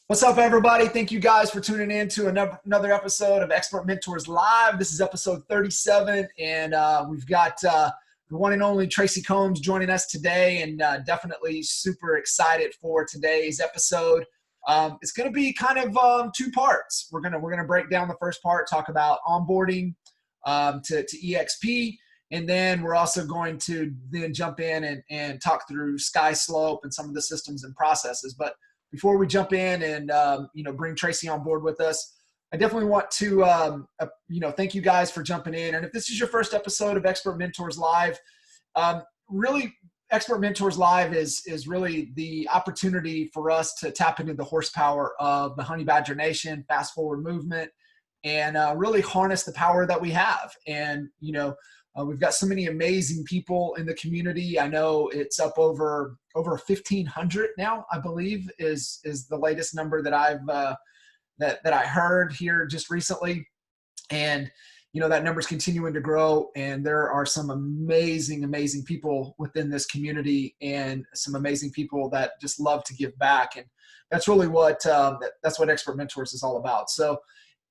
What's up, everybody? Thank you guys for tuning in to another episode of Expert Mentors Live. This is episode 37, and we've got the one and only Tracy Combs joining us today, and definitely super excited for today's episode. It's going to be kind of two parts. We're gonna break down the first part, talk about onboarding to EXP, and then we're also going to then jump in and talk through SkySlope and some of the systems and processes. But before we jump in and bring Tracy on board with us, I definitely want to thank you guys for jumping in. And if this is your first episode of Expert Mentors Live, really Expert Mentors Live is really the opportunity for us to tap into the horsepower of the Honey Badger Nation, fast forward movement, and really harness the power that we have. And we've got so many amazing people in the community. I know it's up over 1,500 now, I believe, is the latest number that I've that I heard here just recently. And that number is continuing to grow, and there are some amazing people within this community, and some amazing people that just love to give back. And that's really what that's what Expert Mentors is all about. So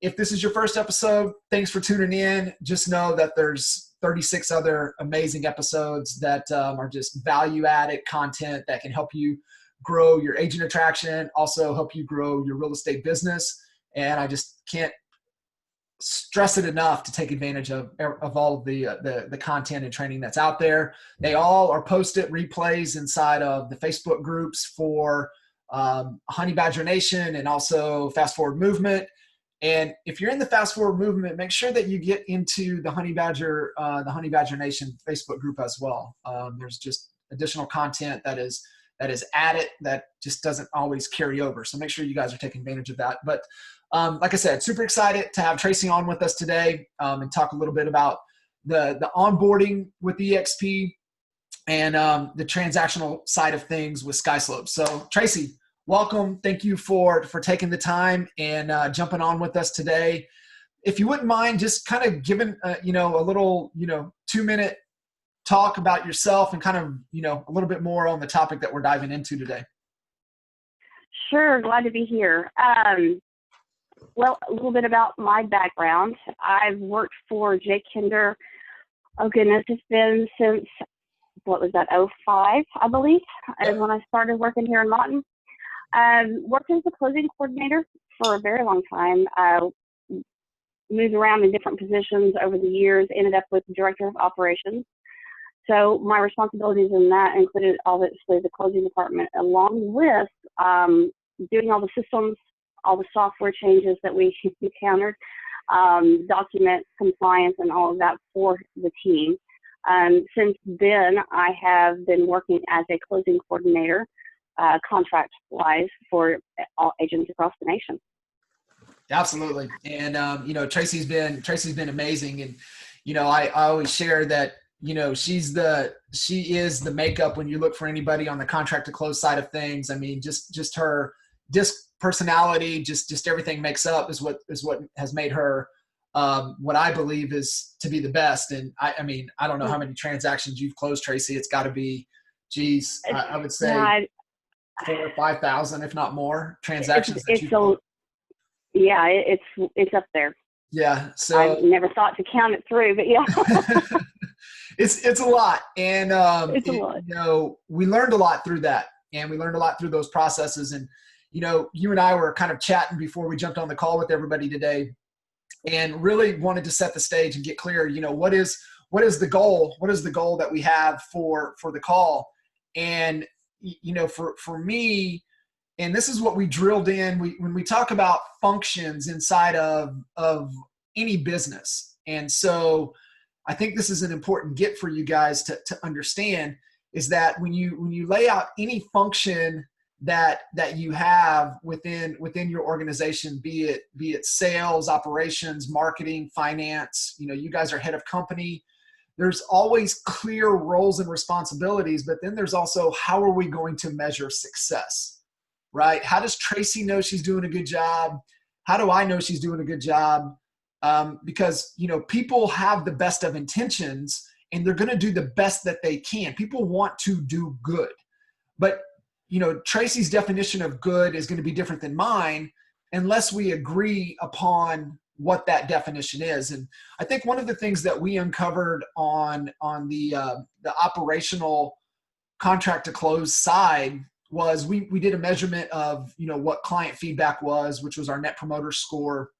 if this is your first episode, thanks for tuning in. Just know that there's 36 other amazing episodes that are just value-added content that can help you grow your agent attraction, also help you grow your real estate business. And I just can't stress it enough to take advantage of all of the content and training that's out there. They all are posted replays inside of the Facebook groups for Honey Badger Nation and also Fast Forward Movement. And if you're in the fast forward movement, make sure that you get into the Honey Badger Nation Facebook group as well. There's just additional content that is added that just doesn't always carry over. So make sure you guys are taking advantage of that. But like I said, super excited to have Tracy on with us today and talk a little bit about the onboarding with eXp and the transactional side of things with SkySlope. So Tracy, welcome. Thank you for taking the time and jumping on with us today. If you wouldn't mind just kind of giving, a little, 2-minute talk about yourself and kind of, a little bit more on the topic that we're diving into today. Sure. Glad to be here. Well, a little bit about my background. I've worked for Jake Kinder. Oh goodness, it's been since, what was that, 05, I believe, is when I started working here in Lawton. Worked as a closing coordinator for a very long time. Moved around in different positions over the years, ended up with director of operations. So my responsibilities in that included obviously the closing department, along with doing all the systems, all the software changes that we encountered, document compliance and all of that for the team. Since then, I have been working as a closing coordinator, contract-wise, for all agents across the nation. Absolutely, and Tracy's been amazing, and I always share that she is the makeup when you look for anybody on the contract to close side of things. I mean, just her personality, just everything makes up is what has made her what I believe is to be the best. And I mean, I don't know how many transactions you've closed, Tracy. It's got to be, geez, I would say 4,000 or 5,000, if not more, transactions. It's up there. Yeah. So I never thought to count it through, but yeah. it's a lot. And it's a lot. We learned a lot through that, and we learned a lot through those processes. And you and I were kind of chatting before we jumped on the call with everybody today, and really wanted to set the stage and get clear. What is the goal? What is the goal that we have for the call? And for me, and this is what we drilled in, when we talk about functions inside of any business. And so I think this is an important get for you guys to understand, is that when you lay out any function that you have within your organization, be it sales, operations, marketing, finance, you guys are head of company. There's always clear roles and responsibilities, but then there's also, how are we going to measure success, right? How does Tracy know she's doing a good job? How do I know she's doing a good job? Because, people have the best of intentions, and they're going to do the best that they can. People want to do good, but Tracy's definition of good is going to be different than mine unless we agree upon what that definition is. And I think one of the things that we uncovered on the operational contract to close side was we did a measurement of, what client feedback was, which was our net promoter score,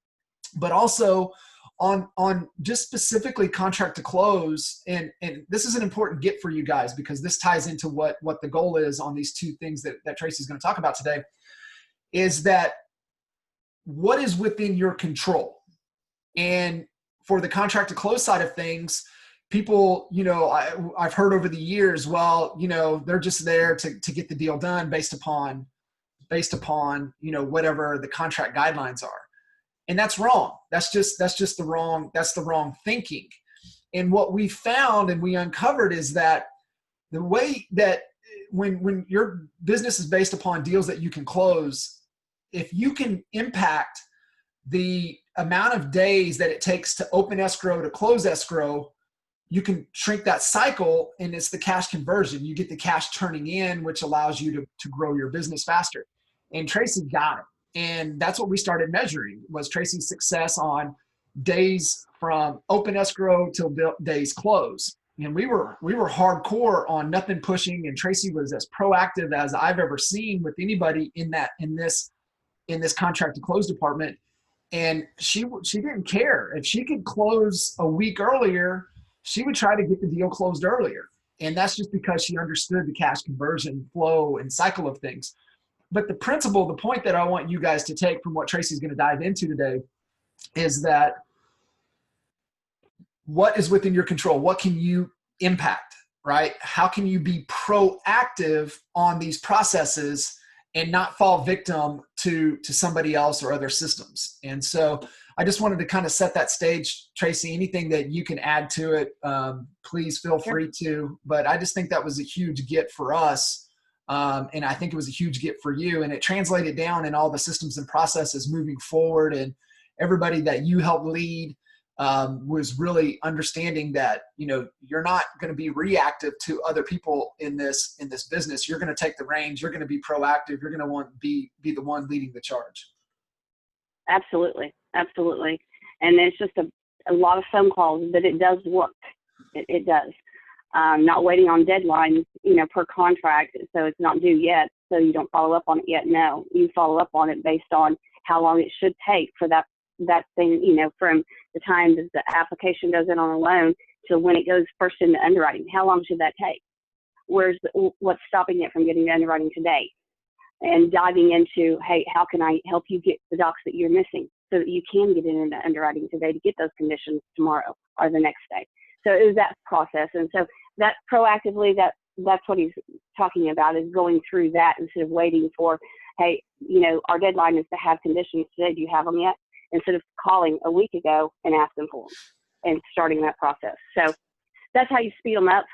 but also on just specifically contract to close. And this is an important get for you guys, because this ties into what the goal is on these two things that Tracy's going to talk about today, is that what is within your control. And for the contract to close side of things, people, I've heard over the years, well, they're just there to get the deal done based upon, whatever the contract guidelines are. And that's wrong. That's the wrong thinking. And what we found and we uncovered is that the way that when your business is based upon deals that you can close, if you can impact the amount of days that it takes to open escrow to close escrow, you can shrink that cycle, and it's the cash conversion. You get the cash turning in, which allows you to grow your business faster. And Tracy got it. And that's what we started measuring, was Tracy's success on days from open escrow till days close. And we were hardcore on nothing pushing, and Tracy was as proactive as I've ever seen with anybody in this contract to close department. And she didn't care if she could close a week earlier. She would try to get the deal closed earlier. And that's just because she understood the cash conversion flow and cycle of things. But the point that I want you guys to take from what Tracy's going to dive into today is that what is within your control? What can you impact, right? How can you be proactive on these processes and not fall victim to somebody else or other systems? And so I just wanted to kind of set that stage. Tracy, anything that you can add to it, please feel free to. But I just think that was a huge get for us. And I think it was a huge get for you. And it translated down in all the systems and processes moving forward. And everybody that you helped lead was really understanding that, you're not going to be reactive to other people in this business. You're going to take the reins. You're going to be proactive. You're going to want to be the one leading the charge. Absolutely. Absolutely. And it's just a lot of phone calls, but it does work. It does. Not waiting on deadlines, per contract. So it's not due yet. So you don't follow up on it yet. No, you follow up on it based on how long it should take for that thing, from the time that the application goes in on a loan to when it goes first into underwriting. How long should that take? What's stopping it from getting to underwriting today? And diving into, hey, how can I help you get the docs that you're missing so that you can get into underwriting today to get those conditions tomorrow or the next day? So it was that process. And so that proactively, that's what he's talking about, is going through that instead of waiting for, hey, our deadline is to have conditions today. Do you have them yet? Instead of calling a week ago and asking for them and starting that process. So that's how you speed them up.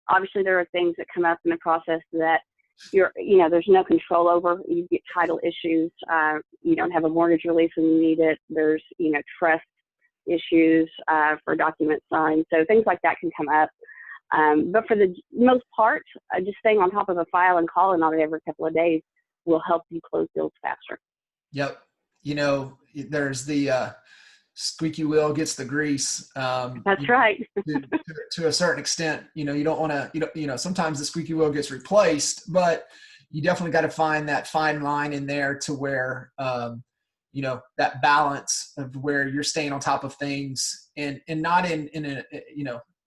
Obviously, there are things that come up in the process that there's no control over. You get title issues. You don't have a mortgage release when you need it. There's, trust issues for documents signed. So things like that can come up. But for the most part, just staying on top of a file and calling on it every couple of days will help you close deals faster. Yep. There's the squeaky wheel gets the grease. That's right. to a certain extent, you don't want to, sometimes the squeaky wheel gets replaced, but you definitely got to find that fine line in there to where, that balance of where you're staying on top of things and not in an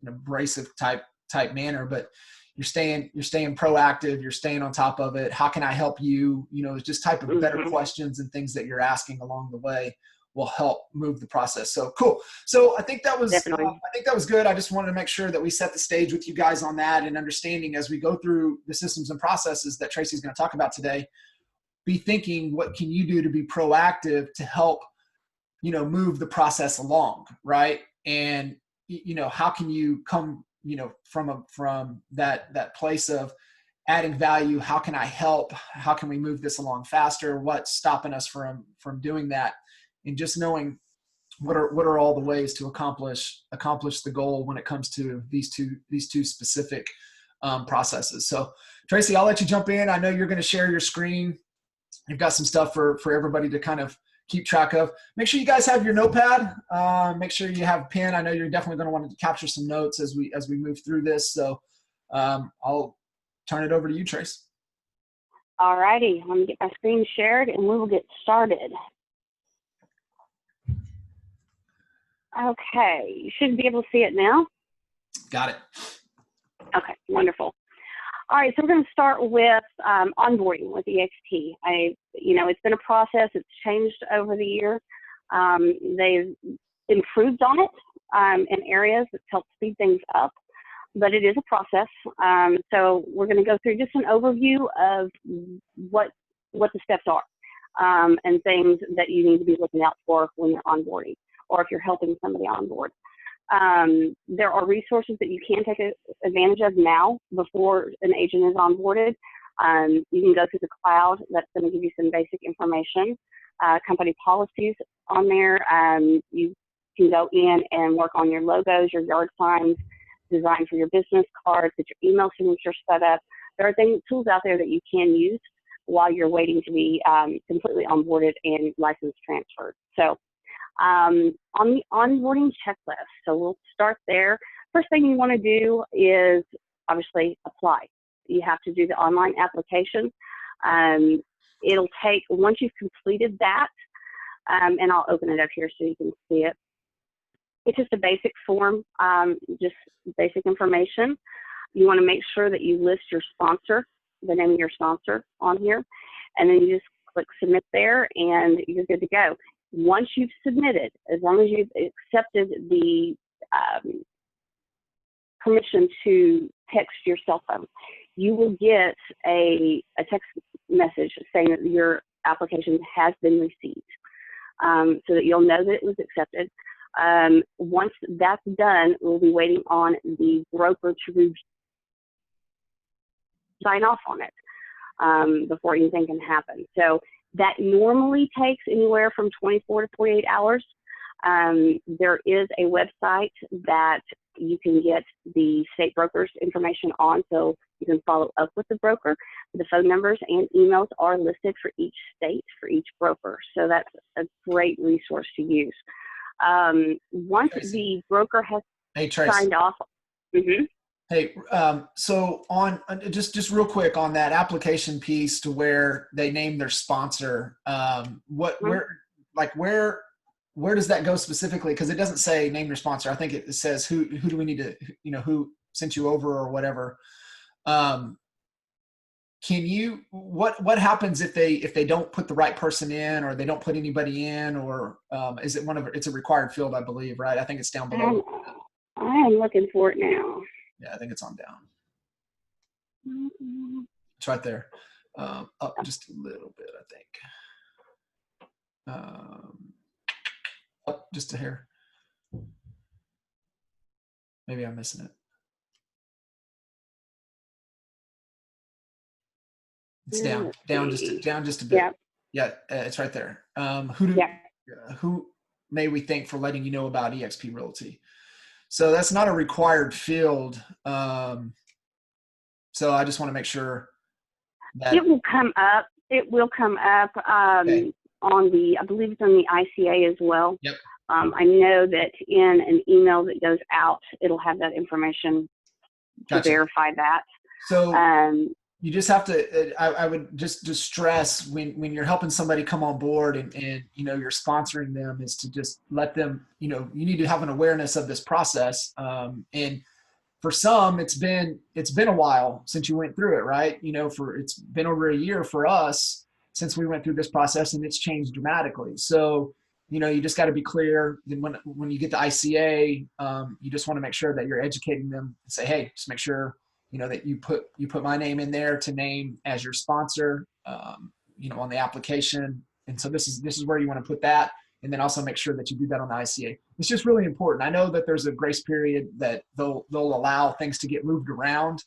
abrasive type manner, but you're staying proactive, you're staying on top of it. How can I help you? Just type of better questions and things that you're asking along the way will help move the process. So cool. So I think that was good. I just wanted to make sure that we set the stage with you guys on that and understanding as we go through the systems and processes that Tracy's going to talk about today. Be thinking, what can you do to be proactive to help, move the process along, right? And how can you come, from that place of adding value? How can I help? How can we move this along faster? What's stopping us from doing that? And just knowing what are all the ways to accomplish the goal when it comes to these two specific processes. So Tracy, I'll let you jump in. I know you're going to share your screen. You've got some stuff for everybody to kind of keep track of. Make sure you guys have your notepad. Make sure you have a pen. I know you're definitely going to want to capture some notes as we move through this. So I'll turn it over to you, Trace. All righty, let me get my screen shared and we will get started. Okay, you should be able to see it now. Got it. Okay, wonderful. All right, so we're going to start with onboarding with eXp. It's been a process. It's changed over the year. They've improved on it in areas that's helped speed things up, but it is a process. So we're going to go through just an overview of what the steps are and things that you need to be looking out for when you're onboarding or if you're helping somebody onboard. There are resources that you can take advantage of now before an agent is onboarded. You can go through the cloud. That's going to give you some basic information. Company policies on there. You can go in and work on your logos, your yard signs, design for your business cards, get your email signature set up. There are tools out there that you can use while you're waiting to be completely onboarded and license transferred. So on the onboarding checklist, so we'll start there. First thing you want to do is obviously apply. You have to do the online application. It'll take, once you've completed that, and I'll open it up here so you can see it. It's just a basic form, just basic information. You want to make sure that you list your sponsor, the name of your sponsor on here, and then you just click submit there and you're good to go. Once you've submitted, as long as you've accepted the permission to text your cell phone, you will get a text message saying that your application has been received, so that you'll know that it was accepted. Once that's done, we'll be waiting on the broker to sign off on it before anything can happen. So that normally takes anywhere from 24 to 48 hours. There is a website that you can get the state broker's information on, so you can follow up with the broker. The phone numbers and emails are listed for each state, for each broker. So that's a great resource to use. Once the broker has signed off. Mm-hmm. Hey, so on just real quick on that application piece to where they name their sponsor, where does that go specifically? Because it doesn't say name your sponsor. I think it says who do we need to, who sent you over or whatever. What happens if they don't put the right person in, or they don't put anybody in, or is it it's a required field, I believe, right? I think it's down below. I am looking for it now. Yeah, I think it's on down. It's right there. Up just a little bit, I think. Up just a hair. Maybe I'm missing it. It's down just a bit. Yeah, it's right there. Who may we thank for letting you know about eXp Realty? So that's not a required field. So I just want to make sure that it will come up. It will come up okay. on the, I believe it's on the ICA as well. Yep. I know that in an email that goes out, it'll have that information to verify that. So you just have to, I would just stress when you're helping somebody come on board and you're sponsoring them, is to just let them, you need to have an awareness of this process. And for some, it's been a while since you went through it, right? It's been over a year for us since we went through this process, and it's changed dramatically. So, you just got to be clear. When you get to ICA, you just want to make sure that you're educating them and say, hey, just make sure that you put my name in there to name as your sponsor, on the application. And so this is where you want to put that. And then also make sure that you do that on the ICA. It's just really important. I know that there's a grace period that they'll allow things to get moved around.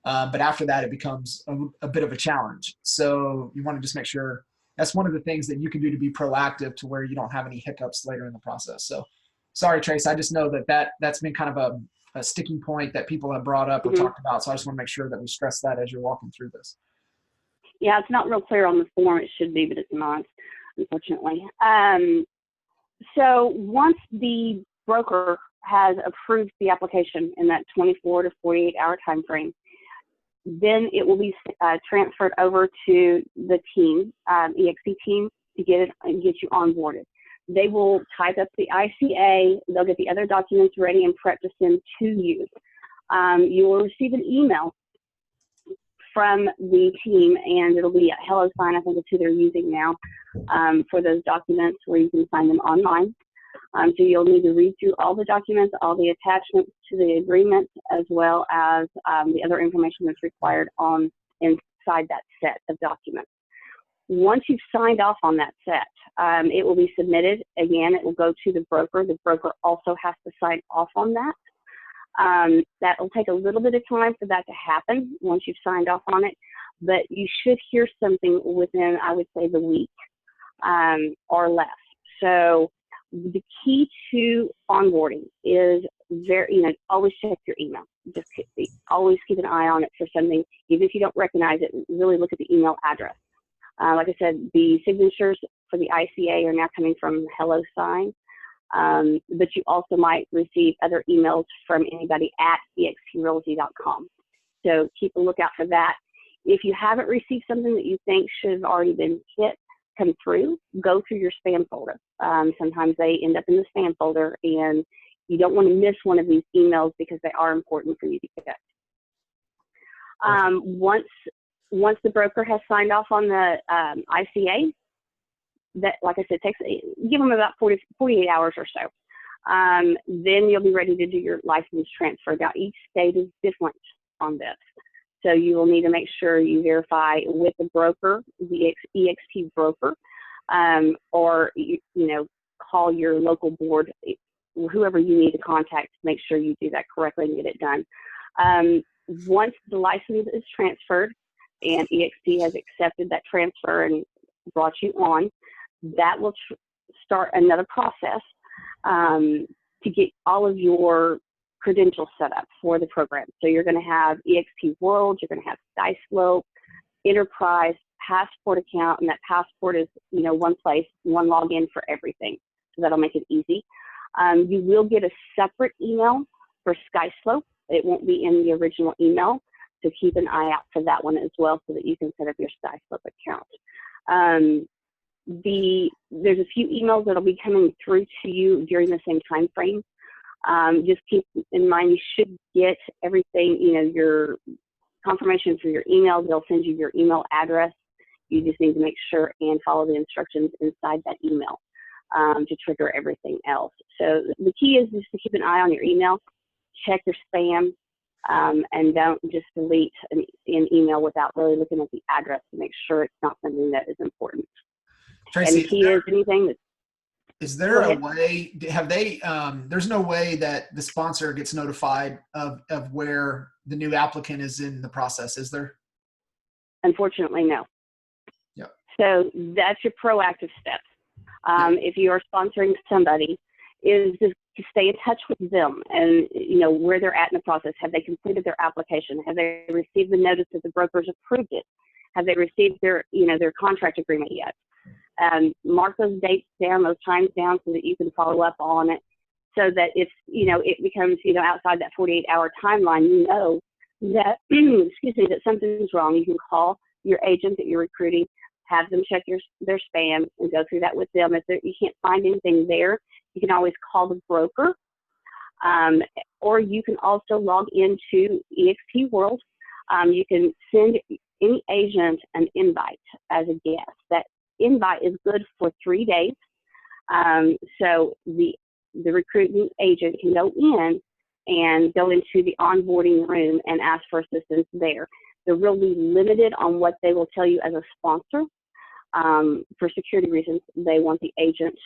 But after that, it becomes a bit of a challenge. So you want to just make sure that's one of the things that you can do to be proactive to where you don't have any hiccups later in the process. So sorry, Trace, I just know that's been kind of a sticking point that people have brought up or talked about. So I just want to make sure that we stress that as you're walking through this. Yeah, it's not real clear on the form. It should be, but it's not, unfortunately. So once the broker has approved the application in that 24 to 48 hour time frame, then it will be transferred over to the team, eXp team, to get you onboarded. They will type up the ICA. They'll get the other documents ready and prepped to send to you. You will receive an email from the team, and it'll be a Hello Sign, I think it's who they're using now, for those documents where you can sign them online. So you'll need to read through all the documents, all the attachments to the agreement, as well as the other information that's required inside that set of documents. Once you've signed off on that set, it will be submitted. Again, it will go to the broker. The broker also has to sign off on that. That will take a little bit of time for that to happen once you've signed off on it, but you should hear something within, I would say, the week or less. So the key to onboarding is always check your email. Just always keep an eye on it for something. Even if you don't recognize it, really look at the email address. Like I said, the signatures for the ICA are now coming from Hello Sign, but you also might receive other emails from anybody at exprealty.com. So keep a lookout for that. If you haven't received something that you think should have already been come through, go through your spam folder. Sometimes they end up in the spam folder, and you don't want to miss one of these emails because they are important for you to get. Once the broker has signed off on the ICA, that, like I said, give them about 48 hours or so. Then you'll be ready to do your license transfer. Now, each state is different on this. So you will need to make sure you verify with the broker, the eXp broker, or call your local board, whoever you need to contact to make sure you do that correctly and get it done. Once the license is transferred and eXp has accepted that transfer and brought you on, that will start another process to get all of your credentials set up for the program. So you're going to have eXp World, you're going to have SkySlope, Enterprise, Passport account, and that Passport is one place, one login for everything. So that'll make it easy. You will get a separate email for SkySlope. It won't be in the original email, so keep an eye out for that one as well, so that you can set up your SkySlope account. There's a few emails that'll be coming through to you during the same time frame. Just keep in mind you should get everything, your confirmation for your email. They'll send you your email address. You just need to make sure and follow the instructions inside that email to trigger everything else. So the key is just to keep an eye on your email, check your spam, and don't just delete an email without really looking at the address to make sure it's not something that is important. Tracy, and the key is anything that is there a way, there's no way that the sponsor gets notified of where the new applicant is in the process, is there? Unfortunately, no. Yeah. So that's your proactive steps. If you are sponsoring somebody, is just to stay in touch with them and where they're at in the process. Have they completed their application? Have they received the notice that the brokers approved it? Have they received their contract agreement yet? Mark those dates down, those times down, so that you can follow up on it, so that if it becomes outside that 48-hour timeline, that excuse me, that something's wrong. You can call your agent that you're recruiting, have them check their spam and go through that with them. If you can't find anything there, you can always call the broker, or you can also log into eXp World. You can send any agent an invite as a guest. That invite is good for 3 days. So the recruiting agent can go in and go into the onboarding room and ask for assistance there. They're really limited on what they will tell you as a sponsor. For security reasons, they want the agent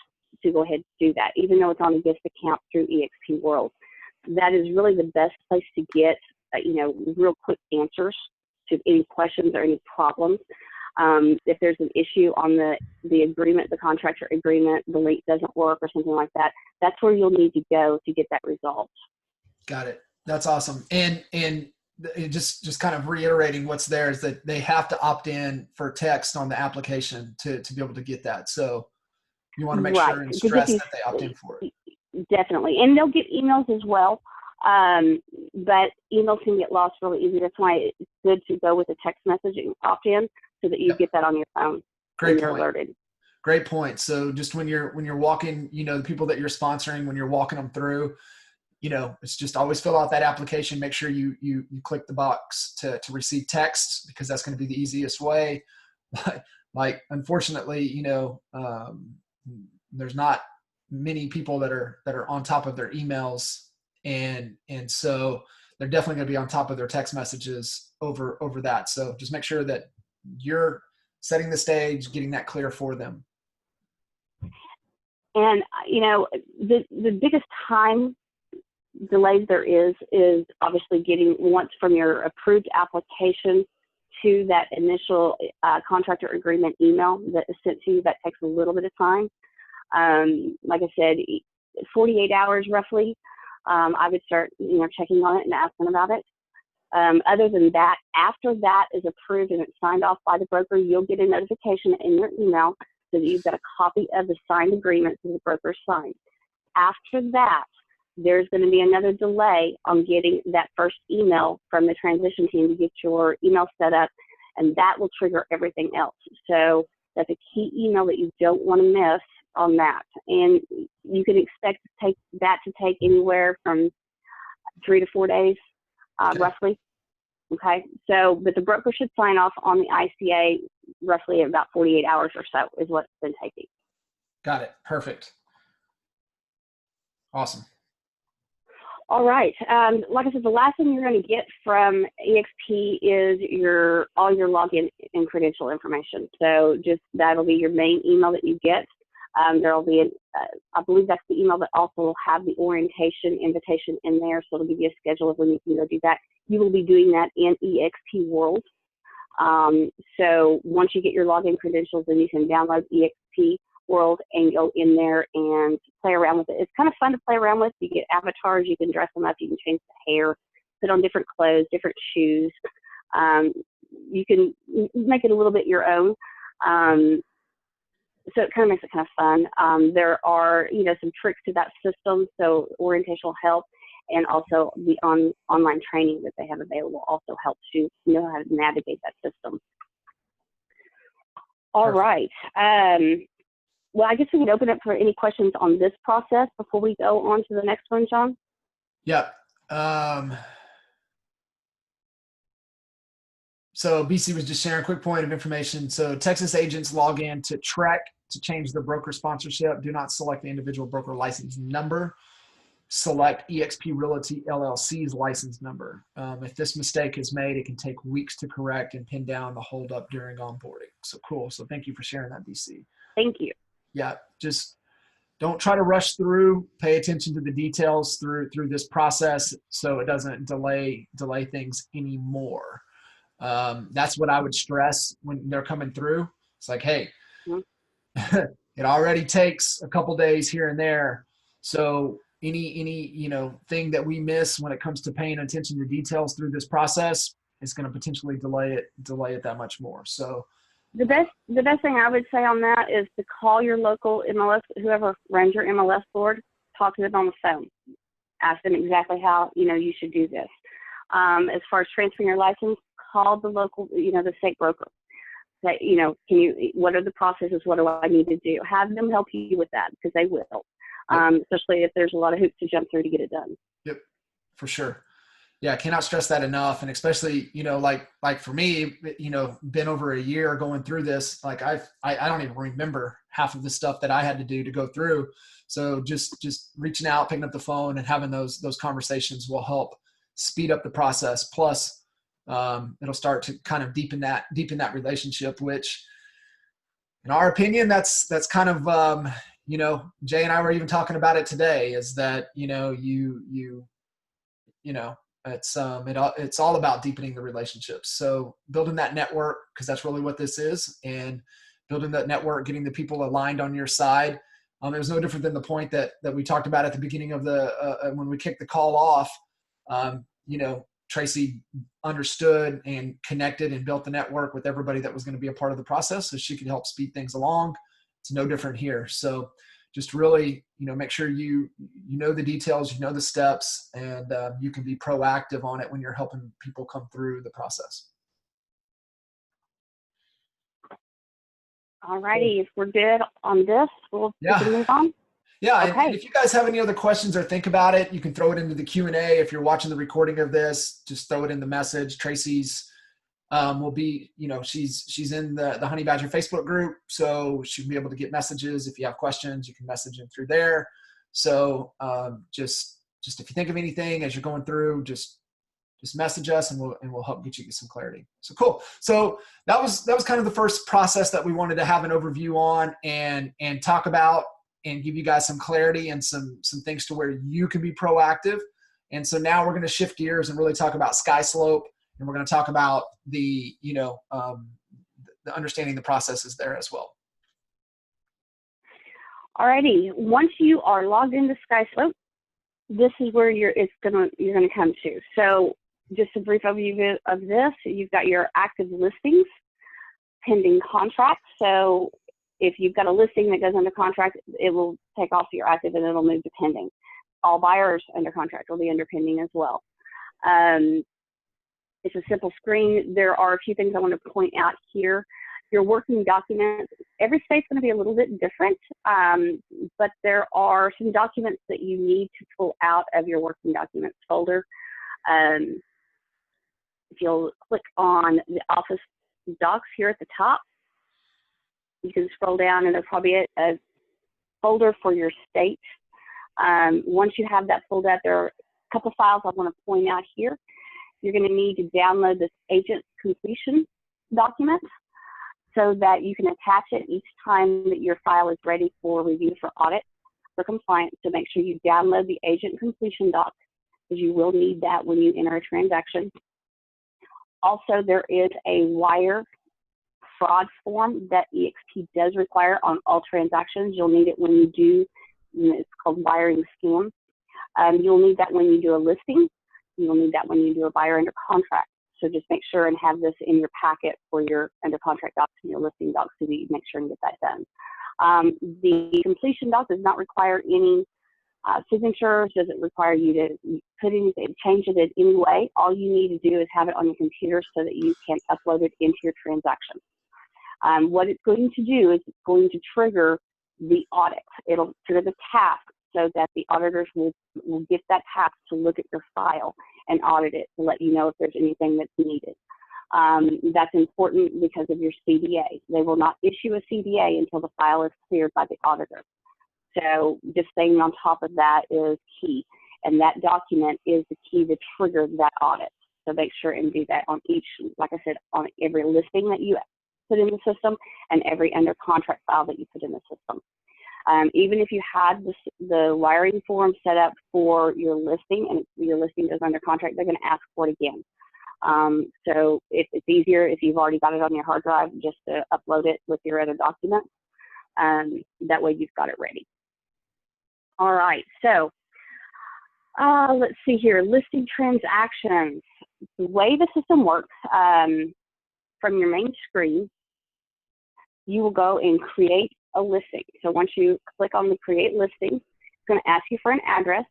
to go ahead and do that, even though it's on a guest account through eXp World. That is really the best place to get, real quick answers to any questions or any problems. If there's an issue on the agreement, the contractor agreement, the link doesn't work or something like that, that's where you'll need to go to get that resolved. Got it. That's awesome. And just kind of reiterating what's there is that they have to opt in for text on the application to be able to get that. So you want to make Right. sure and To get stress these, that they opt in for it. definitely. And they'll get emails as well. But emails can get lost really easy. That's why it's good to go with a text messaging opt-in so that you Yep. get that on your phone Great and you're point. alerted. Great point. So just when you're walking, the people that you're sponsoring, when you're walking them through, it's just always fill out that application. Make sure you click the box to receive text, because that's going to be the easiest way. Like unfortunately, there's not many people that are on top of their emails, and so they're definitely going to be on top of their text messages over that. So just make sure that you're setting the stage, getting that clear for them. And, the biggest time delays there is obviously getting once from your approved application to that initial contractor agreement email that is sent to you. That takes a little bit of time. Like I said, 48 hours roughly. I would start, checking on it and asking about it. Other than that, after that is approved and it's signed off by the broker, you'll get a notification in your email so that you've got a copy of the signed agreement that the broker signed. After that, there's going to be another delay on getting that first email from the transition team to get your email set up, and that will trigger everything else. So that's a key email that you don't want to miss on that. And you can expect that to take anywhere from 3 to 4 days, roughly. Okay. So, but the broker should sign off on the ICA roughly about 48 hours or so is what it's been taking. Got it. Perfect. Awesome. All right. Like I said, the last thing you're going to get from eXp is all your login and credential information. So just that'll be your main email that you get. There'll be, I believe that's the email that also will have the orientation invitation in there. So it'll give you a schedule of when you can go do that. You will be doing that in eXp World. So once you get your login credentials, then you can download eXp World and go in there and play around with it. It's kind of fun to play around with. You get avatars, you can dress them up, you can change the hair, put on different clothes, different shoes. You can make it a little bit your own. So it kind of makes it kind of fun. There are, some tricks to that system. So orientational help and also the online training that they have available also helps you know how to navigate that system. All right. Well, I guess we can open up for any questions on this process before we go on to the next one, John. Yeah. So BC was just sharing a quick point of information. So Texas agents log in to Trek to change their broker sponsorship. Do not select the individual broker license number. Select eXp Realty LLC's license number. If this mistake is made, it can take weeks to correct and pin down the holdup during onboarding. So cool. So thank you for sharing that, BC. Thank you. Yeah, just don't try to rush through. Pay attention to the details through this process so it doesn't delay things anymore. That's what I would stress when they're coming through. It's like, hey, it already takes a couple days here and there. So any thing that we miss when it comes to paying attention to details through this process is going to potentially delay it that much more. So the best thing I would say on that is to call your local MLS, whoever runs your MLS board, talk to them on the phone. Ask them exactly how, you should do this. As far as transferring your license, call the local, the state broker. Say, what are the processes? What do I need to do? Have them help you with that because they will, especially if there's a lot of hoops to jump through to get it done. Yep, for sure. Yeah, I cannot stress that enough. And especially, like for me, been over a year going through this, like I don't even remember half of the stuff that I had to do to go through. So just reaching out, picking up the phone and having those conversations will help speed up the process. Plus, it'll start to kind of deepen that relationship, which in our opinion, that's kind of, Jay and I were even talking about it today, is that, it's all about deepening the relationships. So building that network, because that's really what this is, and building that network, getting the people aligned on your side. It was no different than the point that we talked about at the beginning of when we kicked the call off. you know, Tracy understood and connected and built the network with everybody that was going to be a part of the process, so she could help speed things along. It's no different here. So just really, you know, make sure you know the details, you know the steps, and you can be proactive on it when you're helping people come through the process. All righty, if we're good on this, we can move on. Yeah, okay. And if you guys have any other questions or think about it, you can throw it into the Q&A. If you're watching the recording of this, just throw it in the message. Tracy's will be, you know, she's in the Honey Badger Facebook group, so she'll be able to get messages. If you have questions, you can message them through there. So just if you think of anything as you're going through, just message us and we'll help get you some clarity. So cool. So that was kind of the first process that we wanted to have an overview on and talk about and give you guys some clarity and some things to where you can be proactive. And so now we're going to shift gears and really talk about sky slope, and we're going to talk about the, you know, the understanding the processes there as well. Alrighty. Once you are logged into SkySlope, this is where you're gonna come to. So just a brief overview of this. You've got your active listings, pending contracts. So if you've got a listing that goes under contract, it will take off your active and it'll move to pending. All buyers under contract will be under pending as well. It's a simple screen. There are a few things I want to point out here. Your working documents, every state's going to be a little bit different, but there are some documents that you need to pull out of your working documents folder. If you'll click on the office docs here at the top, you can scroll down and there's probably a folder for your state. Once you have that pulled out, there are a couple files I want to point out here. You're going to need to download this agent completion document so that you can attach it each time that your file is ready for review for audit for compliance. So make sure you download the agent completion doc, because you will need that when you enter a transaction. Also, there is a wire fraud form that eXp does require on all transactions. You'll need it when you do, it's called wiring scam. You'll need that when you do a listing. You'll need that when you do a buyer under contract. So just make sure and have this in your packet for your under contract docs and your listing docs so that you make sure and get that done. The completion doc does not require any signatures, doesn't require you to put anything, change it in any way. All you need to do is have it on your computer so that you can upload it into your transaction. What it's going to do is it's going to trigger the audit. It'll trigger the task so that the auditors will get that task to look at your file and audit it to let you know if there's anything that's needed. That's important because of your CDA. They will not issue a CDA until the file is cleared by the auditor. So just staying on top of that is key. And that document is the key to trigger that audit. So make sure and do that on each, like I said, on every listing that you put in the system and every under contract file that you put in the system. Even if you had the wiring form set up for your listing and your listing goes under contract, they're going to ask for it again. So it's easier if you've already got it on your hard drive just to upload it with your other documents. That way you've got it ready. All right, so let's see here, listing transactions. The way the system works, from your main screen, you will go and create a listing. So once you click on the create listing, it's going to ask you for an address.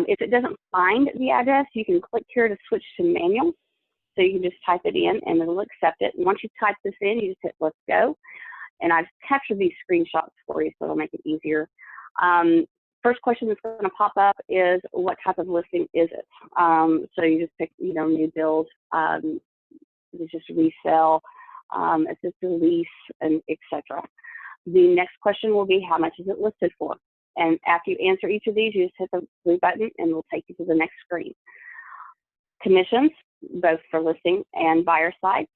If it doesn't find the address, you can click here to switch to manual. So you can just type it in and it'll accept it. And once you type this in, you just hit let's go. And I've captured these screenshots for you so it'll make it easier. First question that's going to pop up is what type of listing is it? So you just pick, new build, it's just resell, it's just a lease, and etc. The next question will be how much is it listed for? And after you answer each of these, you just hit the blue button and it'll take you to the next screen. Commissions, both for listing and buyer side.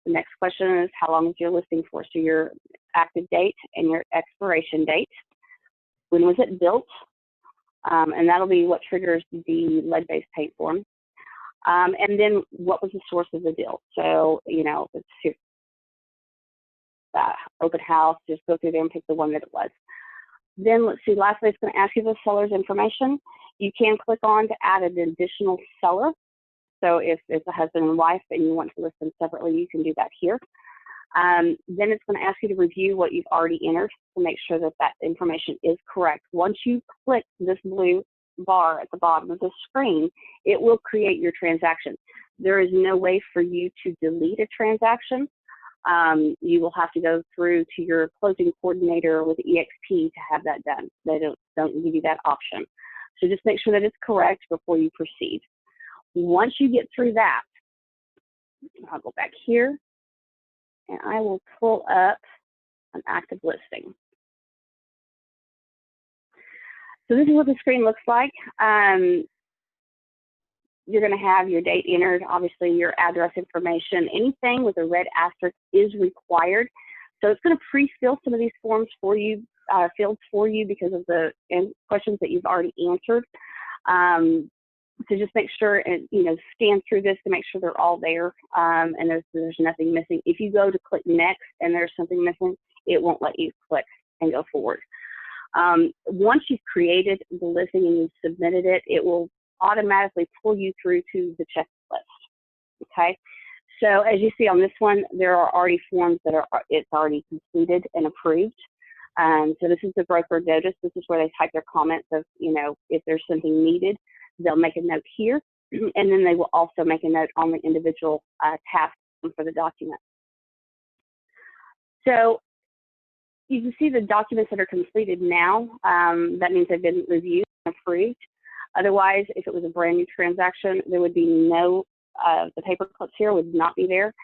The next question is how long is your listing for? So your active date and your expiration date. When was it built? And that'll be what triggers the lead-based paint form. And then what was the source of the deal? So, it's open house, just go through there and pick the one that it was. Then let's see, lastly, it's going to ask you the seller's information. You can click on to add an additional seller. So if it's a husband and wife and you want to list them separately, you can do that here. Then it's going to ask you to review what you've already entered to make sure that that information is correct. Once you click this blue bar at the bottom of the screen, it will create your transaction. There is no way for you to delete a transaction. You will have to go through to your closing coordinator with eXp to have that done. They don't give you that option. So just make sure that it's correct before you proceed. Once you get through that, I'll go back here and I will pull up an active listing. So this is what the screen looks like. You're going to have your date entered, obviously your address information. Anything with a red asterisk is required. So it's going to pre-fill some of these forms for you, fields for you because of the questions that you've already answered. So just make sure and scan through this to make sure they're all there and there's nothing missing. If you go to click next and there's something missing, it won't let you click and go forward. Once you've created the listing and you've submitted it, it will automatically pull you through to the checklist. Okay, so as you see on this one, there are already forms that it's already completed and approved. So this is the broker notice. This is where they type their comments of if there's something needed, they'll make a note here, and then they will also make a note on the individual task for the document. So you can see the documents that are completed now. That means they've been reviewed and approved. Otherwise, if it was a brand new transaction, there would be no, the paper clips here would not be there.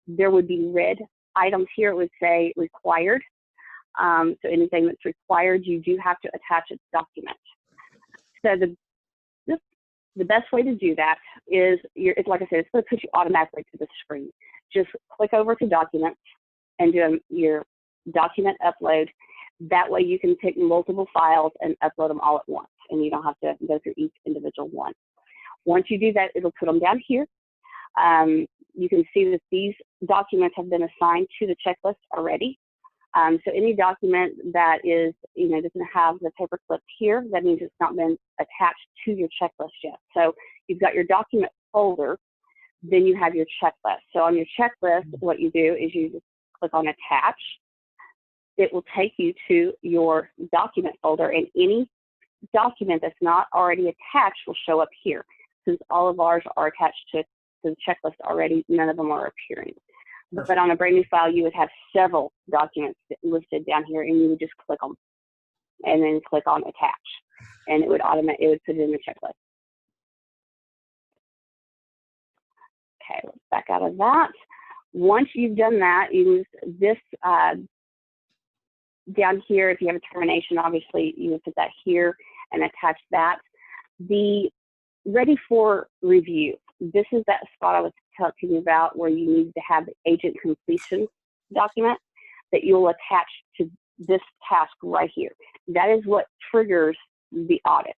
There would be red items here. It would say required. So anything that's required, you do have to attach its document. So the best way to do that is, it's like I said, it's going to put you automatically to the screen. Just click over to documents and do your document upload. That way you can pick multiple files and upload them all at once, and you don't have to go through each individual one. Once you do that, it'll put them down here. You can see that these documents have been assigned to the checklist already. So any document that is, doesn't have the paper clip here, that means it's not been attached to your checklist yet. So you've got your document folder, then you have your checklist. So on your checklist, what you do is you just click on attach. It will take you to your document folder, and any document that's not already attached will show up here. Since all of ours are attached to the checklist already, none of them are appearing. Perfect. But on a brand new file, you would have several documents listed down here, and you would just click them and then click on attach, and it would put it in the checklist. Okay, let's back out of that. Once you've done that, you use this down here. If you have a termination, obviously you would put that here and attach that. The ready for review. This is that spot I was talking about where you need to have the agent completion document that you'll attach to this task right here. That is what triggers the audit.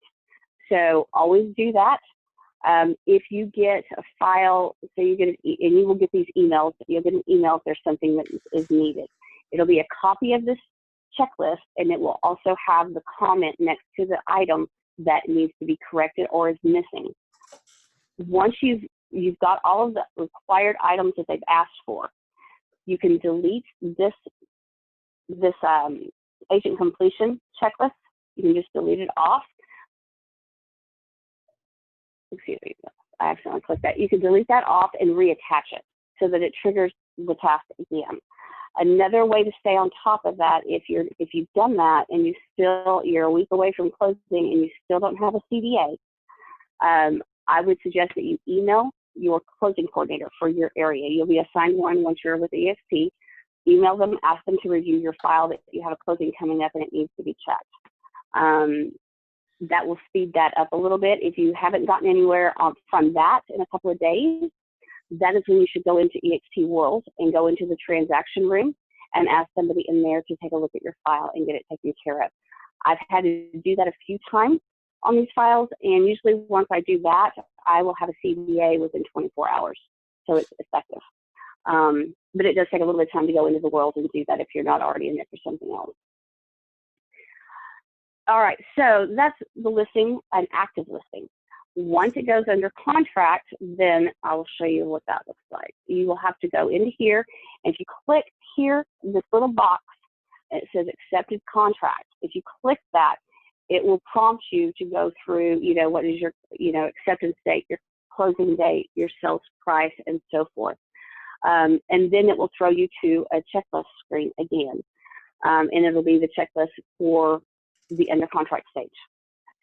So always do that. If you get a file, so you get, and you will get these emails, you'll get an email if there's something that is needed. It'll be a copy of this checklist, and it will also have the comment next to the item that needs to be corrected or is missing. Once you've got all of the required items that they've asked for, you can delete this agent completion checklist. You can just delete it off. Excuse me, I accidentally clicked that. You can delete that off and reattach it so that it triggers the task again. Another way to stay on top of that, if you've done that and you're a week away from closing and you still don't have a CDA, I would suggest that you email your closing coordinator for your area. You'll be assigned one once you're with eXp. Email them, ask them to review your file that you have a closing coming up and it needs to be checked. That will speed that up a little bit. If you haven't gotten anywhere from that in a couple of days, that is when you should go into eXp World and go into the transaction room and ask somebody in there to take a look at your file and get it taken care of. I've had to do that a few times on these files, and usually once I do that, I will have a CDA within 24 hours, so it's effective. But it does take a little bit of time to go into the world and do that if you're not already in it for something else. All right, so that's the listing, an active listing. Once it goes under contract, then I will show you what that looks like. You will have to go into here, and if you click here, this little box, it says accepted contract. If you click that, it will prompt you to go through, what is your, acceptance date, your closing date, your sales price, and so forth. And then it will throw you to a checklist screen again. And it'll be the checklist for the under contract stage.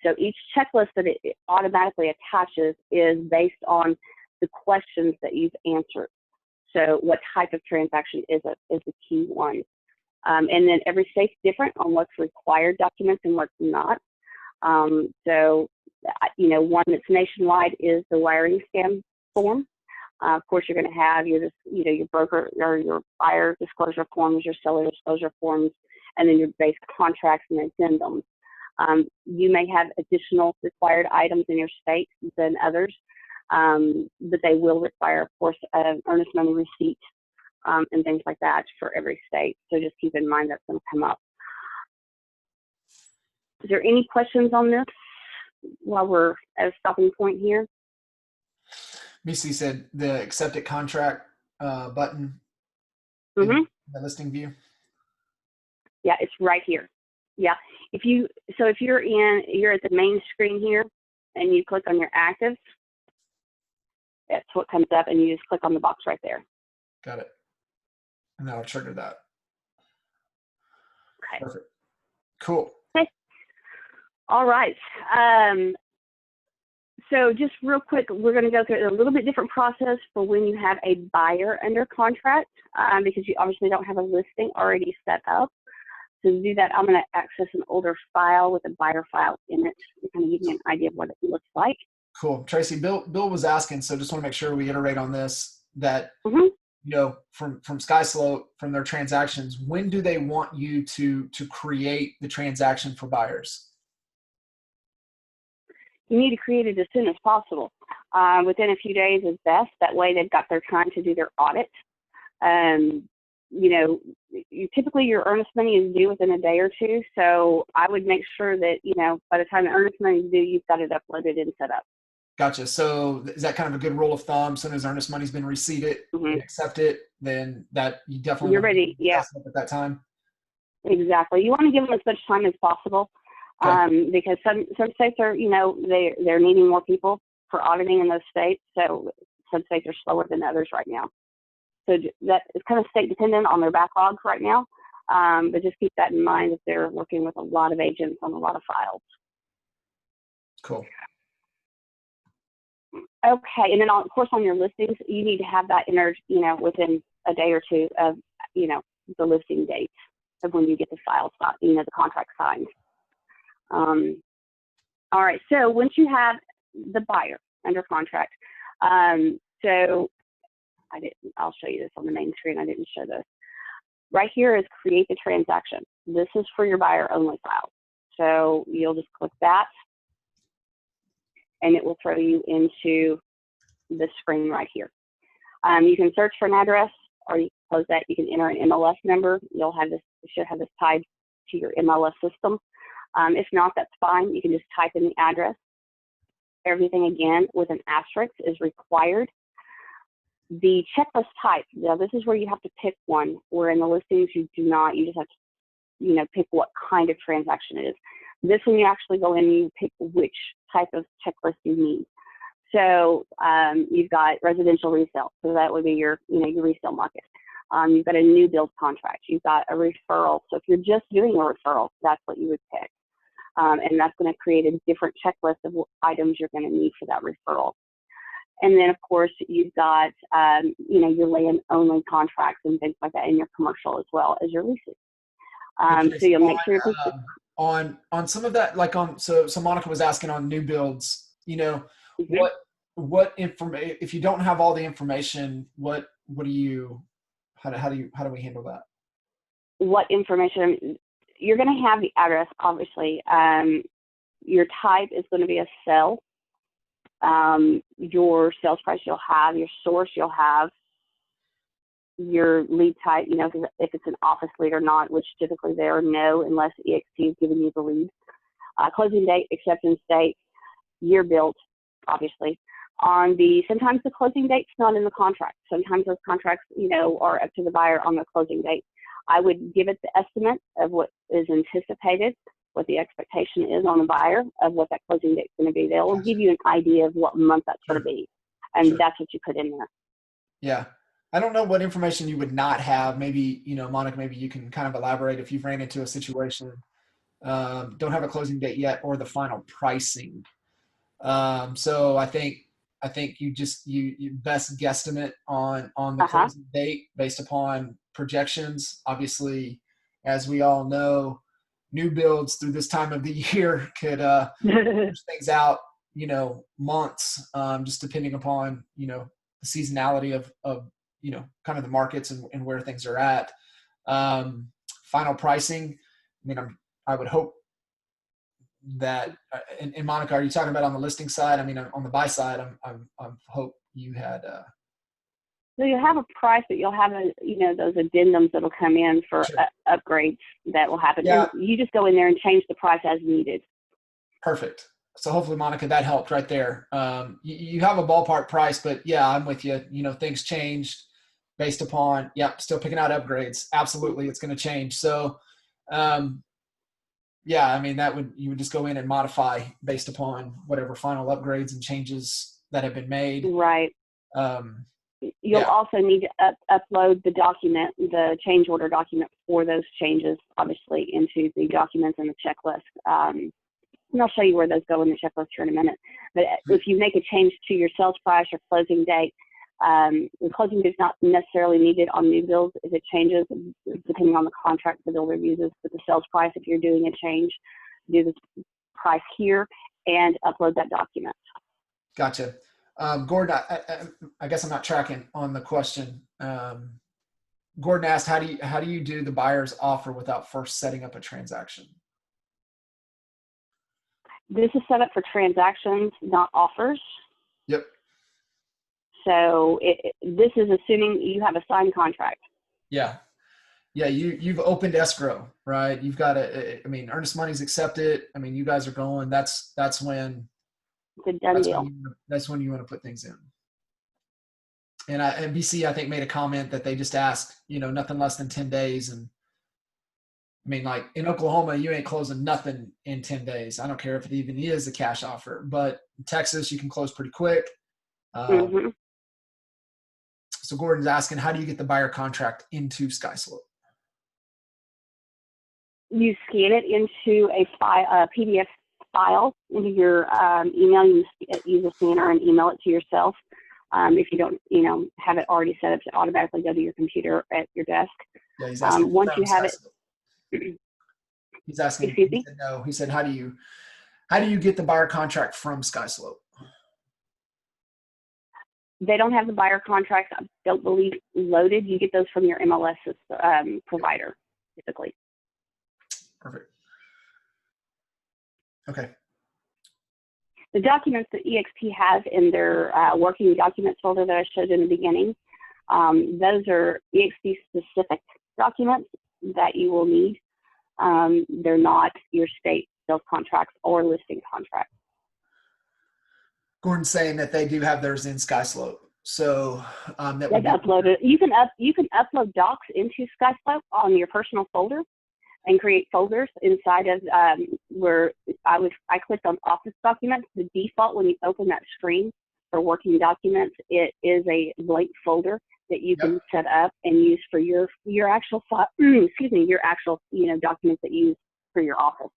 So each checklist that it automatically attaches is based on the questions that you've answered. So what type of transaction is the key one. And then every state's different on what's required documents and what's not. So, one that's nationwide is the wiring scan form. Of course, you're going to have your broker or your buyer disclosure forms, your seller disclosure forms, and then your base contracts and addendums. You may have additional required items in your state than others, but they will require, of course, an earnest money receipt and things like that for every state. So just keep in mind that's going to come up. Is there any questions on this while we're at a stopping point here? Missy said the accepted contract button Mm-hmm. in the listing view. Yeah, it's right here. Yeah, if you're at the main screen here, and you click on your actives, that's what comes up, and you just click on the box right there. Got it. And that'll trigger that. Okay. Perfect. Cool. Okay. All right. So just real quick, we're going to go through a little bit different process for when you have a buyer under contract, because you obviously don't have a listing already set up. So to do that, I'm going to access an older file with a buyer file in it to kind of give you an idea of what it looks like. Cool. Tracy, Bill was asking, so just want to make sure we iterate on this, that, from SkySlope, from their transactions, when do they want you to create the transaction for buyers? You need to create it as soon as possible. Within a few days is best. That way they've got their time to do their audit. Typically your earnest money is due within a day or two. So I would make sure that, by the time the earnest money is due, you've got it uploaded and set up. Gotcha. So is that kind of a good rule of thumb? As soon as earnest money's been received and accept it, then that you definitely you're ready. Yeah. At that time. Exactly. You want to give them as much time as possible, because some states are, they're needing more people for auditing in those states. So some states are slower than others right now. So that is kind of state dependent on their backlog right now. But just keep that in mind if they're working with a lot of agents on a lot of files. Cool. Okay, and then of course on your listings, you need to have that entered, within a day or two of, the listing date of when you get the file, the contract signed. All right, so once you have the buyer under contract, so I'll show you this on the main screen. I didn't show this. Right here is create the transaction. This is for your buyer only file. So you'll just click that, and it will throw you into the screen right here. You can search for an address, or you can close that. You can enter an MLS number. You should have this tied to your MLS system. If not, that's fine. You can just type in the address. Everything again with an asterisk is required. The checklist type, now this is where you have to pick one, where in the listings you do not, you just have to, pick what kind of transaction it is. This one you actually go in and you pick which type of checklist you need. So you've got residential resale, so that would be your, your resale market. You've got a new build contract. You've got a referral. So if you're just doing a referral, that's what you would pick. And that's going to create a different checklist of what items you're going to need for that referral. And then, of course, you've got, your land only contracts and things like that, and your commercial as well as your leases. So you'll make sure on some of that, so Monica was asking on new builds, what information, if you don't have all the information, how do we handle that? What information? You're going to have the address, obviously. Your type is going to be a cell. Your sales price you'll have, your source you'll have, your lead type, if it's an office lead or not, which typically there are no unless eXp is giving you the lead. closing date, acceptance date, year built, obviously. Sometimes the closing date's not in the contract. Sometimes those contracts, are up to the buyer on the closing date. I would give it the estimate of what is anticipated, what the expectation is on the buyer of what that closing date's going to be. They'll give you an idea of what month that's going to be, and that's what you put in there. Yeah. I don't know what information you would not have. Maybe, Monica, maybe you can kind of elaborate if you've ran into a situation, don't have a closing date yet or the final pricing. So I think you best guesstimate on the closing date based upon projections. Obviously, as we all know, new builds through this time of the year could push things out, months, just depending upon, the seasonality of kind of the markets and where things are at. Final pricing, I would hope that, and Monica, are you talking about on the listing side? On the buy side, I hope you had. So you'll have a price, but you'll have those addendums that'll come in for upgrades that will happen. Yeah. And you just go in there and change the price as needed. Perfect. So hopefully, Monica, that helped right there. You have a ballpark price, but yeah, I'm with you. Things changed based upon, still picking out upgrades. Absolutely. It's going to change. So, you would just go in and modify based upon whatever final upgrades and changes that have been made. Right. You'll also need to upload the document, the change order document for those changes, obviously, into the documents and the checklist. And I'll show you where those go in the checklist here in a minute. But if you make a change to your sales price or closing date, the closing date is not necessarily needed on new builds. If it changes, depending on the contract the builder uses, but the sales price, if you're doing a change, do the price here and upload that document. Gotcha. Gordon, I guess I'm not tracking on the question. Gordon asked, how do you do the buyer's offer without first setting up a transaction? This is set up for transactions, not offers. Yep. So this is assuming you have a signed contract. Yeah. Yeah. You've opened escrow, right? You've got earnest money's accepted. You guys are going, that's when it's a done deal. That's when you want to put things in. And BC, I think, made a comment that they just ask, nothing less than 10 days. And like in Oklahoma, you ain't closing nothing in 10 days. I don't care if it even is a cash offer, but in Texas, you can close pretty quick. So Gordon's asking, how do you get the buyer contract into SkySlope? You scan it into a PDF file into your email. You use a scanner and email it to yourself. If you don't, have it already set up to automatically go to your computer at your desk. Yeah, he's asking once you have it. He's asking. Excuse me? He said no. He said, how do you get the buyer contract from SkySlope? They don't have the buyer contracts, I don't believe, loaded. You get those from your MLS provider, typically. Perfect. Okay. The documents that eXp has in their working documents folder that I showed in the beginning, those are eXp-specific documents that you will need. They're not your state sales contracts or listing contracts. Gordon's saying that they do have theirs in SkySlope. So that they've uploaded. You can upload docs into SkySlope on your personal folder and create folders inside of where I clicked on Office documents. The default when you open that screen for working documents, it is a blank folder that you can set up and use for your actual your actual documents that you use for your office.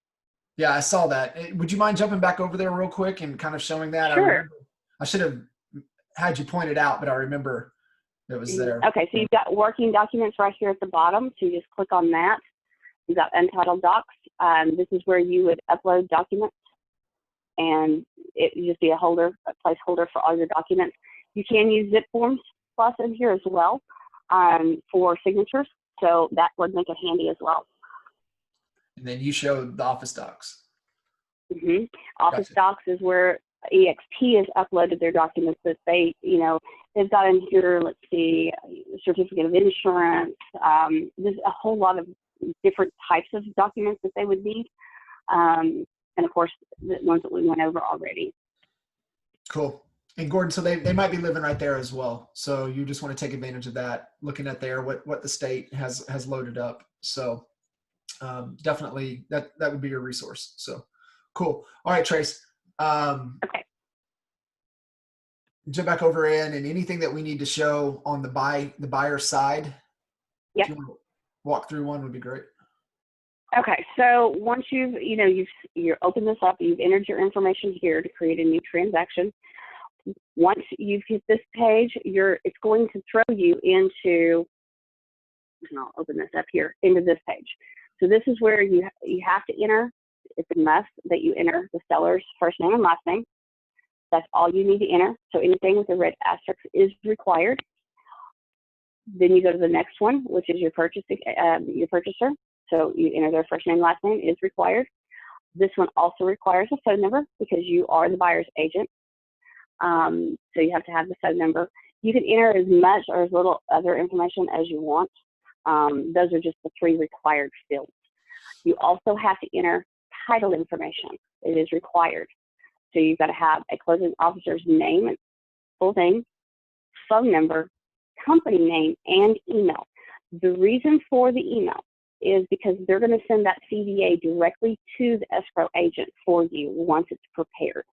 Yeah, I saw that. Would you mind jumping back over there real quick and kind of showing that? Sure. I should have had you pointed out, but I remember it was there. Okay, so you've got working documents right here at the bottom. So you just click on that. You've got Untitled Docs. This is where you would upload documents, and it would just be a placeholder for all your documents. You can use zip forms plus in here as well for signatures, so that would make it handy as well. And then you showed the Office Docs. Office Docs is where eXp has uploaded their documents that they, they've got in here, let's see, certificate of insurance. There's a whole lot of different types of documents that they would need. And and of course, the ones that we went over already. Cool. And Gordon, so they might be living right there as well. So you just want to take advantage of that, looking at there, what the state has loaded up. So definitely that would be your resource. So cool. All right, Trace. Okay. Jump back over in, and anything that we need to show on the buyer side. Yep. If you want to walk through one would be great. Okay, so once you've opened this up, you've entered your information here to create a new transaction. Once you've hit this page, it's going to throw you into, and I'll open this up here, into this page. So this is where you have to enter, it's a must that you enter the seller's first name and last name. That's all you need to enter. So anything with a red asterisk is required. Then you go to the next one, which is your purchaser. So you enter their first name, last name is required. This one also requires a phone number because you are the buyer's agent. So you have to have the phone number. You can enter as much or as little other information as you want. Those are just the 3 required fields. You also have to enter title information. It is required. So you've got to have a closing officer's name, full name, phone number, company name, and email. The reason for the email is because they're going to send that CVA directly to the escrow agent for you once it's prepared.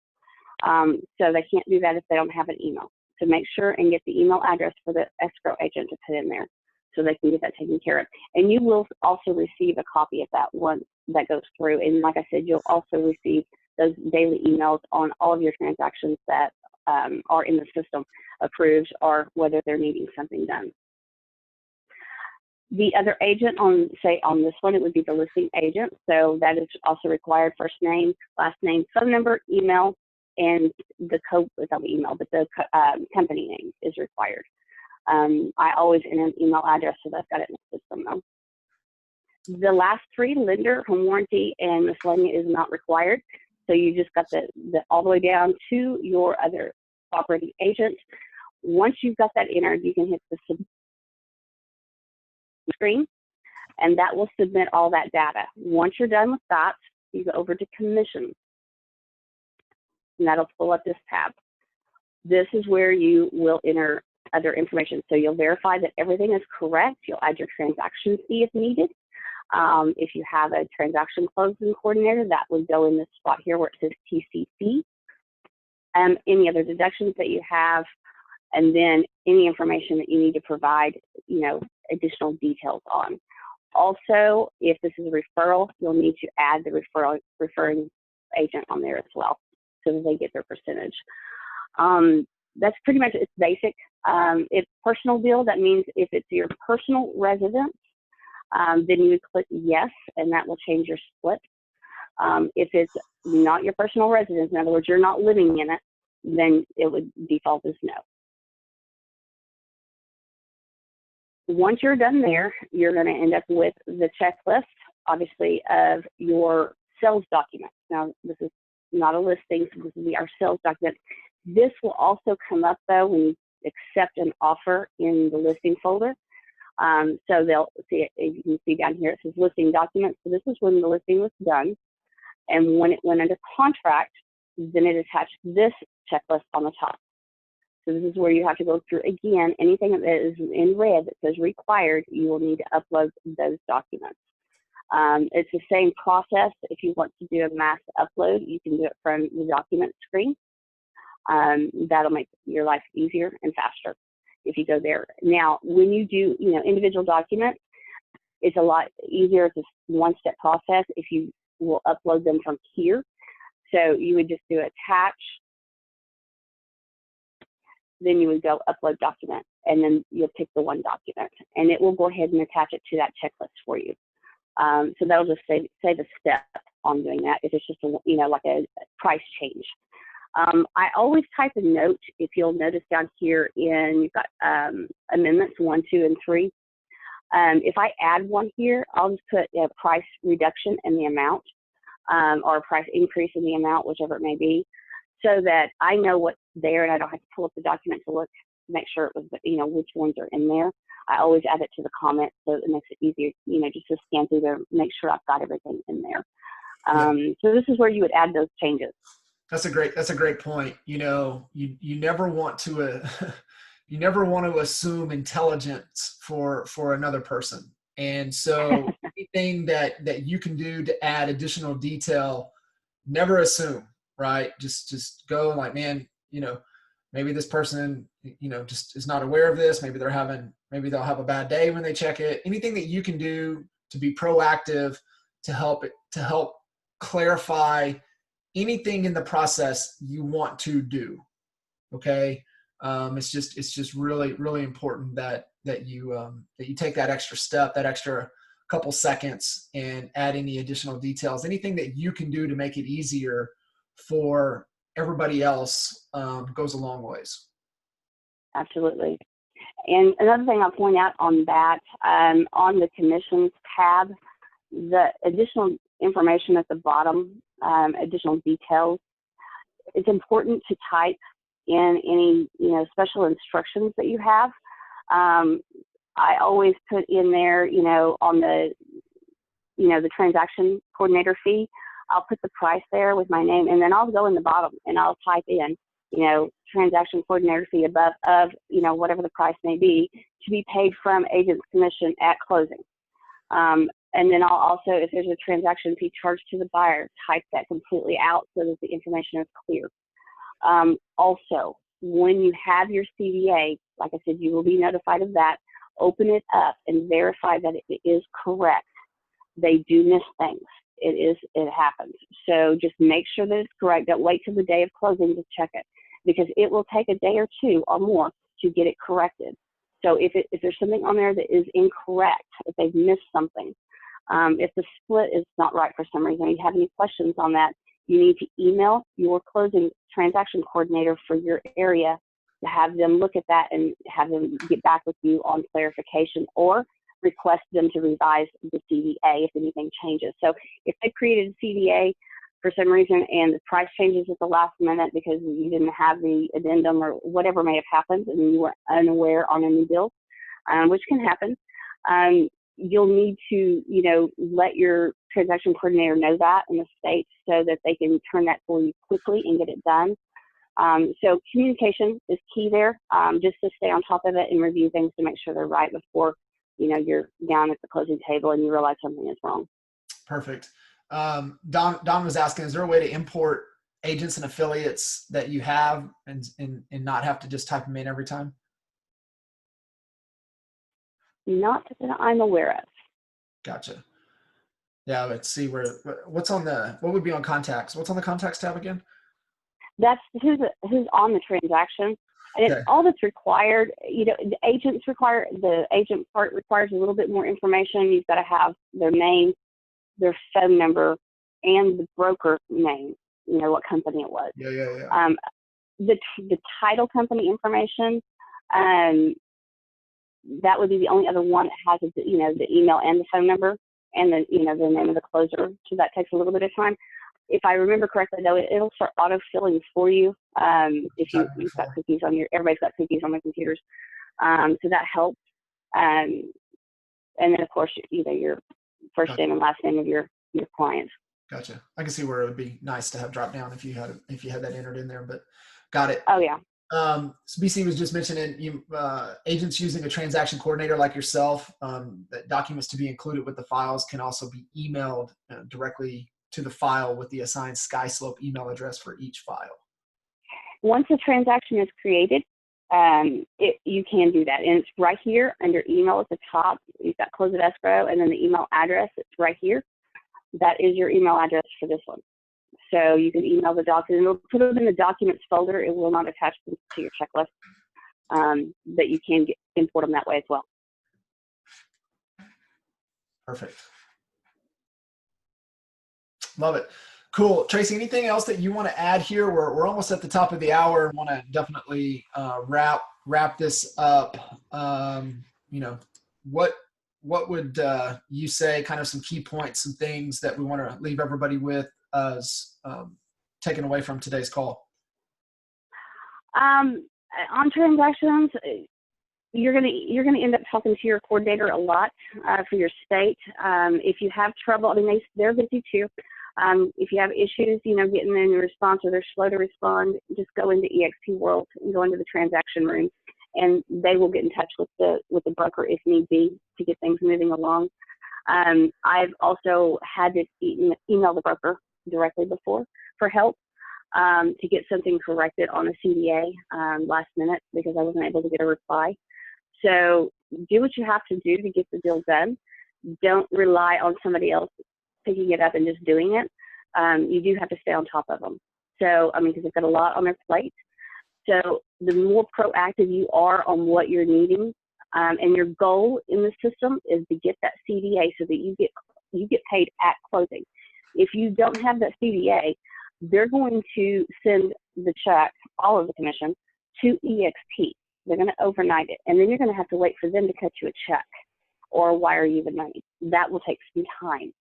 So they can't do that if they don't have an email. So make sure and get the email address for the escrow agent to put in there so they can get that taken care of. And you will also receive a copy of that once that goes through. And like I said, you'll also receive those daily emails on all of your transactions that are in the system approved or whether they're needing something done. The other agent on this one, it would be the listing agent. So that is also required: first name, last name, phone number, email, and the code, it's not the email, but the company name is required. I always enter an email address, so that's got it in the system though. The last 3, lender, home warranty, and miscellaneous, is not required. So you just got the all the way down to your other operating agent. Once you've got that entered, you can hit the submit screen, and that will submit all that data. Once you're done with that, you go over to commissions, and that'll pull up this tab. This is where you will enter other information. So you'll verify that everything is correct. You'll add your transaction fee if needed. If you have a transaction closing coordinator, that would go in this spot here where it says TCC. Any other deductions that you have, and then any information that you need to provide, additional details on. Also, if this is a referral, you'll need to add the referring agent on there as well, so that they get their percentage. That's pretty much, it's basic. If personal deal, that means if it's your personal residence, then you would click yes, and that will change your split. If it's not your personal residence, in other words, you're not living in it, then it would default as no. Once you're done there, you're going to end up with the checklist, obviously, of your sales document. Now, this is not a listing, so this will be our sales document. This will also come up, though, when you accept an offer in the listing folder. So they'll see, you can see down here, it says listing document. So this is when the listing was done. And when it went under contract, then it attached this checklist on the top. So this is where you have to go through again. Anything that is in red that says required, you will need to upload those documents. It's the same process. If you want to do a mass upload, you can do it from the document screen. That'll make your life easier and faster if you go there. Now, when you do, individual documents, it's a lot easier. It's a one-step process if you will upload them from here. So you would just do attach, then you would go upload document, and then you'll pick the one document, and it will go ahead and attach it to that checklist for you. So that'll just save a step on doing that if it's just like a price change. I always type a note. If you'll notice down here you've got amendments 1, 2, and 3. If I add one here, I'll just put a price reduction in the amount, or a price increase in the amount, whichever it may be, so that I know what's there and I don't have to pull up the document to look, make sure it was, which ones are in there. I always add it to the comment so it makes it easier, just to scan through there, make sure I've got everything in there. Yeah. So this is where you would add those changes. That's a great point. You never want to you never want to assume intelligence for another person. And so anything that you can do to add additional detail, never assume, right? Just go like, man, maybe this person, just is not aware of this. Maybe they'll have a bad day when they check it. Anything that you can do to be proactive to help clarify anything in the process you want to do. Okay. It's just really, really important that you take that extra step, that extra couple seconds, and add any additional details. Anything that you can do to make it easier for everybody else goes a long ways. Absolutely. And another thing I'll point out on that, on the commissions tab, the additional information at the bottom, additional details, it's important to type in any, special instructions that you have. I always put in there, on the transaction coordinator fee, I'll put the price there with my name, and then I'll go in the bottom and I'll type in, transaction coordinator fee above of, whatever the price may be, to be paid from agent's commission at closing. And then I'll also, if there's a transaction fee charged to the buyer, type that completely out so that the information is clear. Also, when you have your CVA, like I said, you will be notified of that. Open it up and verify that it is correct. They do miss things. It happens. So just make sure that it's correct. Don't wait till the day of closing to check it, because it will take a day or two or more to get it corrected. So if there's something on there that is incorrect, if they've missed something, if the split is not right for some reason, you have any questions on that, you need to email your closing transaction coordinator for your area to have them look at that and have them get back with you on clarification, or request them to revise the CVA if anything changes. So if they created a CVA for some reason and the price changes at the last minute because you didn't have the addendum or whatever may have happened and you were unaware on a new bill, which can happen, you'll need to, let your transaction coordinator know that in the state so that they can turn that for you quickly and get it done. So communication is key there, just to stay on top of it and review things to make sure they're right before, you're down at the closing table and you realize something is wrong. Perfect. Don was asking, is there a way to import agents and affiliates that you have and not have to just type them in every time? Not that I'm aware of. Gotcha. Yeah, let's see what would be on contacts. What's on the contacts tab again? That's who's on the transaction. And Okay. all that's required, the agent part requires a little bit more information. You've got to have their name, their phone number, and the broker name, what company it was. Yeah. The title company information, that would be the only other one that has, the email and the phone number and the name of the closer. So that takes a little bit of time. If I remember correctly, though, it'll start auto-filling for you. If you've got cookies everybody's got cookies on their computers. So that helps. And then, of course, your first name and last name of your client. Gotcha. I can see where it would be nice to have drop down if you had that entered in there, but got it. Oh, yeah. So BC was just mentioning agents using a transaction coordinator like yourself, that documents to be included with the files can also be emailed directly to the file with the assigned SkySlope email address for each file. Once a transaction is created, you can do that. And it's right here under email at the top. You've got close of escrow and then the email address. It's right here. That is your email address for this one. So you can email the document. It'll put them in the documents folder. It will not attach them to your checklist, but you can import them that way as well. Perfect. Love it. Cool. Tracy, anything else that you want to add here? We're almost at the top of the hour and want to definitely wrap this up. What would you say, kind of some key points, some things that we want to leave everybody with as taken away from today's call? On transactions, you're gonna end up talking to your coordinator a lot for your state. If you have trouble, they're busy too. If you have issues, getting in your response or they're slow to respond, just go into eXp World and go into the transaction room, and they will get in touch with the broker if need be to get things moving along. I've also had to email the broker directly before for help to get something corrected on a CDA last minute because I wasn't able to get a reply. So do what you have to do to get the deal done. Don't rely on somebody else picking it up and just doing it. You do have to stay on top of them. So, because they've got a lot on their plate. So the more proactive you are on what you're needing, and your goal in the system is to get that CDA so that you get paid at closing. If you don't have that CDA, they're going to send the check, all of the commission, to eXp. They're going to overnight it, and then you're going to have to wait for them to cut you a check or wire you the money. That will take some time.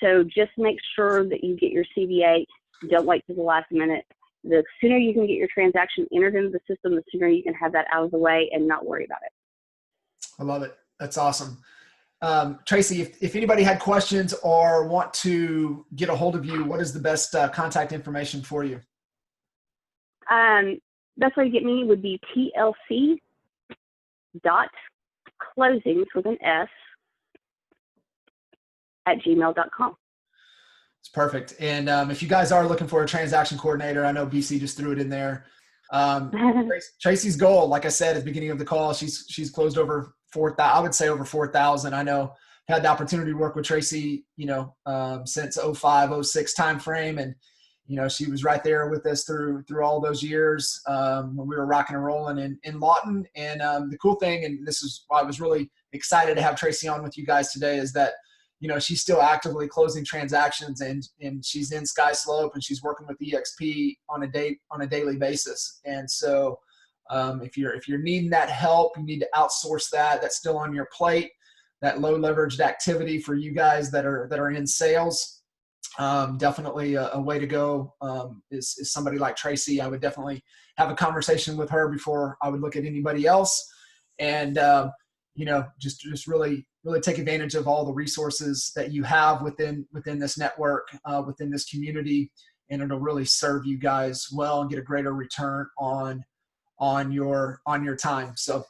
So just make sure that you get your CDA. Don't wait till the last minute. The sooner you can get your transaction entered into the system, the sooner you can have that out of the way and not worry about it. I love it. That's awesome. Tracy, if anybody had questions or want to get a hold of you, what is the best contact information for you? Best way to get me would be plc.closings with an S @gmail.com. It's perfect. And if you guys are looking for a transaction coordinator, I know BC just threw it in there. Tracy's goal, like I said at the beginning of the call, she's closed over 4,000. I would say over 4,000. I know I had the opportunity to work with Tracy, since 05, 06 timeframe, and she was right there with us through all those years when we were rocking and rolling in Lawton. And the cool thing, and this is why I was really excited to have Tracy on with you guys today, is that she's still actively closing transactions, and she's in Sky Slope, and she's working with eXp on a daily basis. And so if you're needing that help, you need to outsource that. That's still on your plate. That low leveraged activity for you guys that are in sales. Definitely a way to go is somebody like Tracy. I would definitely have a conversation with her before I would look at anybody else, and just really take advantage of all the resources that you have within this network, within this community, and it'll really serve you guys well and get a greater return on your time. So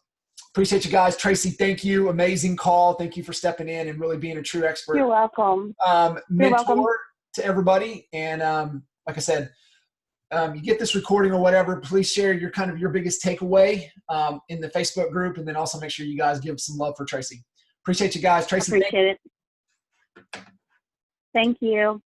appreciate you guys. Tracy, thank you. Amazing call. Thank you for stepping in and really being a true expert. You're welcome. Mentor to everybody. And like I said, you get this recording or whatever, please share your biggest takeaway in the Facebook group, and then also make sure you guys give some love for Tracy. Appreciate you guys. Tracy, appreciate it. Thank you.